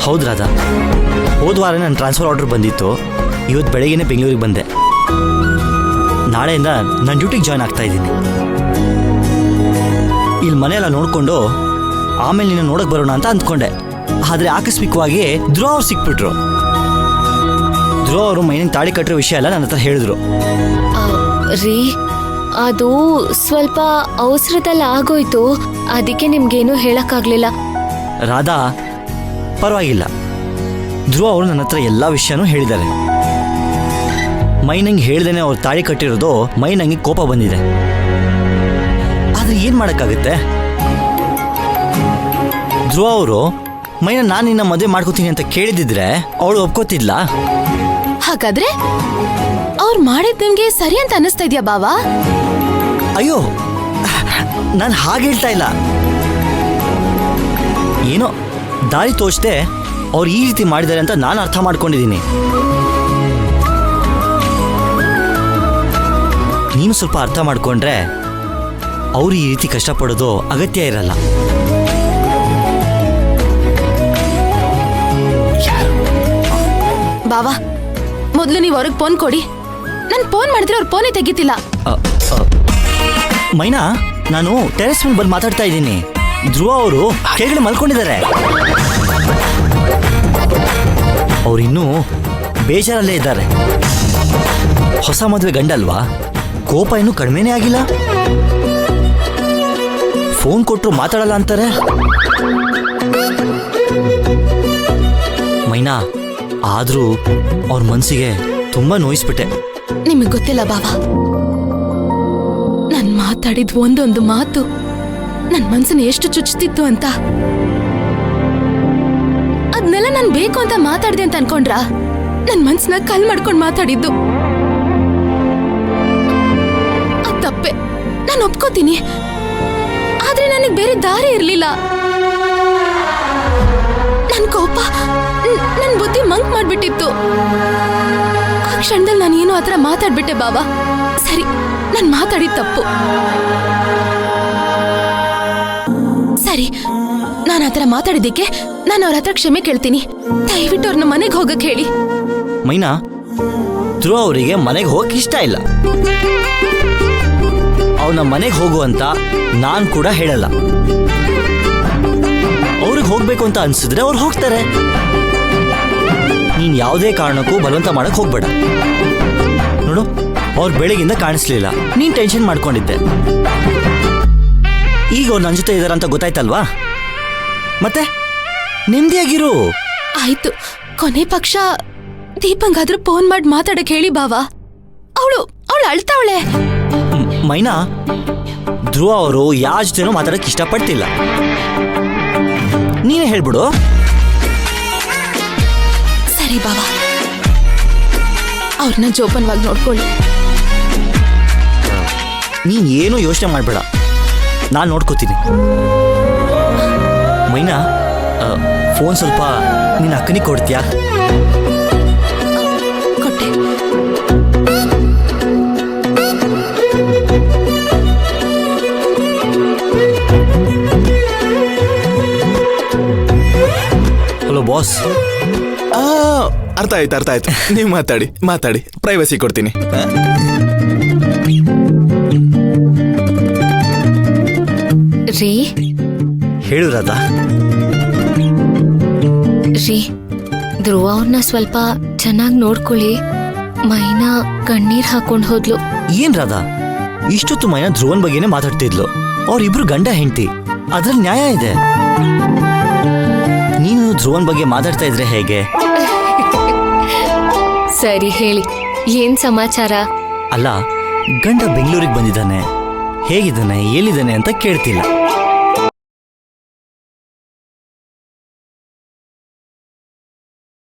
ಹೌದು ರಾಧಾ, ಹೋದ ವಾರ ನನ್ನ ಟ್ರಾನ್ಸ್ಫರ್ ಆರ್ಡರ್ ಬಂದಿತ್ತು. ಇವತ್ತು ಬೆಳಗ್ಗೆನೇ ಬೆಂಗಳೂರಿಗೆ ಬಂದೆ. ನಾಳೆಯಿಂದ ನಾನು ಡ್ಯೂಟಿಗೆ ಜಾಯ್ನ್ ಆಗ್ತಾ ಇದ್ದೀನಿ. ಇಲ್ಲಿ ಮನೆಯೆಲ್ಲ ನೋಡಿಕೊಂಡು ಆಮೇಲೆ ನೀನು ನೋಡೋಕೆ ಬರೋಣ ಅಂತ ಅಂದ್ಕೊಂಡೆ. ಆದರೆ ಆಕಸ್ಮಿಕವಾಗಿ ಧ್ರುವ ಅವ್ರು ಸಿಕ್ಬಿಟ್ರು. ಧ್ರುವ ಅವರು ಮೈನಿಗೆ ತಾಳಿ ಕಟ್ಟಿರೋ ವಿಷಯ ಎಲ್ಲ ನನ್ನ ಹತ್ರ ಹೇಳಿದ್ರು. ರೀ, ಅದು ಸ್ವಲ್ಪ ಅವಸರದಲ್ಲಿ ಆಗೋಯ್ತು, ಅದಕ್ಕೆ ನಿಮ್ಗೇನು ಹೇಳಕ್ಕಾಗ್ಲಿಲ್ಲ. ರಾಧಾ, ಪರವಾಗಿಲ್ಲ. ಧ್ರುವ ಅವರು ನನ್ನ ಹತ್ರ ಎಲ್ಲ ವಿಷಯನೂ ಹೇಳಿದ್ದಾರೆ. ಮೈನಂಗೆ ಹೇಳ್ದೇನೆ ಅವ್ರು ತಾಳಿ ಕಟ್ಟಿರೋದು ಮೈನಂಗೆ ಕೋಪ ಬಂದಿದೆ. ಆದರೆ ಏನು ಮಾಡೋಕ್ಕಾಗುತ್ತೆ? ಧ್ರುವ ಅವರು ಮೈನ ನಾನು ನಿನ್ನ ಮದುವೆ ಮಾಡ್ಕೋತೀನಿ ಅಂತ ಕೇಳಿದಿದ್ರೆ ಅವಳು ಒಪ್ಕೋತಿದ್ಲ. ಹಾಗಾದ್ರೆ ಅವ್ರು ಮಾಡಿದ್ ನಿಮ್ಗೆ ಸರಿ ಅಂತ ಅನಿಸ್ತಾ ಇದೆಯಾ ಬಾವಾ? ಅಯ್ಯೋ, ನಾನು ಹಾಗೆ ಹೇಳ್ತಾ ಇಲ್ಲ. ಏನೋ ದಾರಿ ತೋಚದೆ ಅವ್ರು ಈ ರೀತಿ ಮಾಡಿದ್ದಾರೆ ಅಂತ ನಾನು ಅರ್ಥ ಮಾಡ್ಕೊಂಡಿದ್ದೀನಿ. ನೀನು ಸ್ವಲ್ಪ ಅರ್ಥ ಮಾಡ್ಕೊಂಡ್ರೆ ಅವ್ರು ಈ ರೀತಿ ಕಷ್ಟಪಡೋದು ಅಗತ್ಯ ಇರಲ್ಲ. ಬಾವಾ, ಮೊದಲು ನೀವು ಅವ್ರಿಗೆ ಫೋನ್ ಕೊಡಿ. ನಾನು ಫೋನ್ ಮಾಡಿದ್ರೆ ಅವ್ರು ಫೋನೇ ತೆಗಿತಿಲ್ಲ. ಮೈನಾ, ನಾನು ಟೆರೆಸ್ ಮೇಲೆ ಬಂದು ಮಾತಾಡ್ತಾ ಇದ್ದೀನಿ. ಧ್ರುವ ಅವರು ಕೆಳಗಡೆ ಮಲ್ಕೊಂಡಿದ್ದಾರೆ. ಅವರಿನ್ನೂ ಬೇಜಾರಲ್ಲೇ ಇದ್ದಾರೆ. ಹೊಸ ಮದುವೆ ಗಂಡಲ್ವಾ, ಕೋಪ ಇನ್ನೂ ಕಡಿಮೆನೇ ಆಗಿಲ್ಲ. ಫೋನ್ ಕೊಟ್ಟರು ಮಾತಾಡಲ್ಲ ಅಂತಾರೆ. ಮೈನಾ, ಆದ್ರೂ ಅವ್ರ ಮನ್ಸಿಗೆ ತುಂಬಾ ನೋಯಿಸ್ಬಿಟ್ಟೆ. ನಿಮಗೆ ಗೊತ್ತಿಲ್ಲ ಬಾವಾ, ನಾನು ಮಾತಾಡಿದ ಒಂದೊಂದು ಮಾತು ನನ್ನ ಮನ್ಸನ್ನ ಎಷ್ಟು ಚುಚ್ಚುತ್ತಿತ್ತು ಅಂತ. ಅದನ್ನೆಲ್ಲ ನಾನು ಬೇಕು ಅಂತ ಮಾತಾಡಿದೆ ಅಂತ ಅನ್ಕೊಂಡ್ರ? ನನ್ನ ಮನ್ಸನ್ನ ಕಲ್ ಮಾಡ್ಕೊಂಡು ಮಾತಾಡಿದ್ದು ಅದ್ ತಪ್ಪೆ, ನಾನು ಒಪ್ಕೋತೀನಿ. ಆದ್ರೆ ನನಗೆ ಬೇರೆ ದಾರಿ ಇರ್ಲಿಲ್ಲ. ನನ್ ಕೋಪ ನನ್ ಬುದ್ಧಿ ಮಂಕ್ ಮಾಡ್ಬಿಟ್ಟಿತ್ತು. ಆ ಕ್ಷಣದಲ್ಲಿ ನಾನು ಏನೋ ಆತರ ಮಾತಾಡ್ಬಿಟ್ಟೆ ಬಾಬಾ. ಸರಿ, ನಾನು ಮಾತಾಡಿದ ತಪ್ಪು. ಸರಿ, ನಾನು ಆತರ ಮಾತಾಡಿದ್ದಕ್ಕೆ ನಾನು ಅವ್ರ ಹತ್ರ ಕ್ಷಮೆ ಕೇಳ್ತೀನಿ. ದಯವಿಟ್ಟು ಅವ್ರನ್ನ ಮನೆಗೆ ಹೋಗಕ್ ಹೇಳಿ. ಮೈನಾ, ಧ್ರುವ ಅವರಿಗೆ ಮನೆಗೆ ಹೋಗಕ್ಕೆ ಇಷ್ಟ ಇಲ್ಲ. ಅವ್ನ ಮನೆಗೆ ಹೋಗು ಅಂತ ನಾನು ಕೂಡ ಹೇಳಲ್ಲ. ಅವ್ರಿಗೆ ಹೋಗ್ಬೇಕು ಅಂತ ಅನ್ಸಿದ್ರೆ ಅವ್ರು ಹೋಗ್ತಾರೆ. ನೀನ್ ಯಾವುದೇ ಕಾರಣಕ್ಕೂ ಬಲವಂತ ಮಾಡಕ್ ಹೋಗ್ಬೇಡ. ನೋಡು, ಅವ್ರು ಬೆಳಗಿಂದ ಕಾಣಿಸ್ಲಿಲ್ಲ. ನೀನ್ ಟೆನ್ಷನ್ ಮಾಡ್ಕೊಂಡಿದ್ದೆ. ಈಗ ಅವ್ರು ನನ್ನ ಜೊತೆ ಇದಾರಂತ ಗೊತ್ತಾಯ್ತಲ್ವಾ? ಮತ್ತೆ ನೆಮ್ಮದಿಯಾಗಿರು. ಆಯ್ತು, ಕೊನೆ ಪಕ್ಷ ದೀಪಂಗಾದ್ರೂ ಫೋನ್ ಮಾಡಿ ಮಾತಾಡಕ್ ಹೇಳಿ ಬಾವಾ. ಅವಳು ಅಳ್ತಾವಳೆ. ಮೈನಾ, ಧ್ರುವ ಅವರು ಯಾರ ಜೊತೆನೂ ಮಾತಾಡಕ್ ಇಷ್ಟಪಡ್ತಿಲ್ಲ. ನೀನೇ ಹೇಳ್ಬಿಡು. ಸರಿ ಬಾವಾ, ಅವ್ರನ್ನ ಜೋಪಾನವಾಗಿ ನೋಡ್ಕೊಳ್ಳಿ. ನೀನ್ ಏನೂ ಯೋಚನೆ ಮಾಡ್ಬೇಡ, ನಾನು ನೋಡ್ಕೋತೀನಿ. ಮೈನಾ, ಫೋನ್ ಸ್ವಲ್ಪ ನಿನ್ನ ಅಕ್ಕನಿಗೆ ಕೊಡ್ತೀಯಾ? ಕೊಟ್ಟೆ. Hello boss. ಅರ್ಥ ಆಯ್ತು. ನೀವು ಮಾತಾಡಿ, ಪ್ರೈವಸಿ ಕೊಡ್ತೀನಿ. ರೀ, ಹೇಳು ರಾಧಾ. ರೀ, ಧ್ರುವ ಅವ್ರನ್ನ ಸ್ವಲ್ಪ ಚೆನ್ನಾಗಿ ನೋಡ್ಕೊಳ್ಳಿ. ಮೈನಾ ಕಣ್ಣೀರ್ ಹಾಕೊಂಡ್ ಹೋದ್ಲು. ಏನ್ ರಾಧಾ, ಇಷ್ಟೊತ್ತು ಮೈನಾ ಧ್ರುವನ್ ಬಗ್ಗೆನೇ ಮಾತಾಡ್ತಿದ್ಲು. ಅವ್ರಿಬ್ರು ಗಂಡ ಹೆಂಡತಿ, ಅದ್ರಲ್ಲಿ ನ್ಯಾಯ ಇದೆ. ನೀನು ಧ್ರುವನ್ ಬಗ್ಗೆ ಮಾತಾಡ್ತಾ ಇದ್ರೆ ಹೇಗೆ? ಸರಿ ಹೇಳಿ, ಏನ್ ಸಮಾಚಾರ? ಅಲ್ಲ, ಗಂಡ ಬೆಂಗಳೂರಿಗೆ ಬಂದಿದ್ದಾನೆ, ಹೇಗಿದ್ದಾನೆ ಎಲ್ಲಿದ್ದಾನೆ ಅಂತ ಕೇಳ್ತಿಲ್ಲ.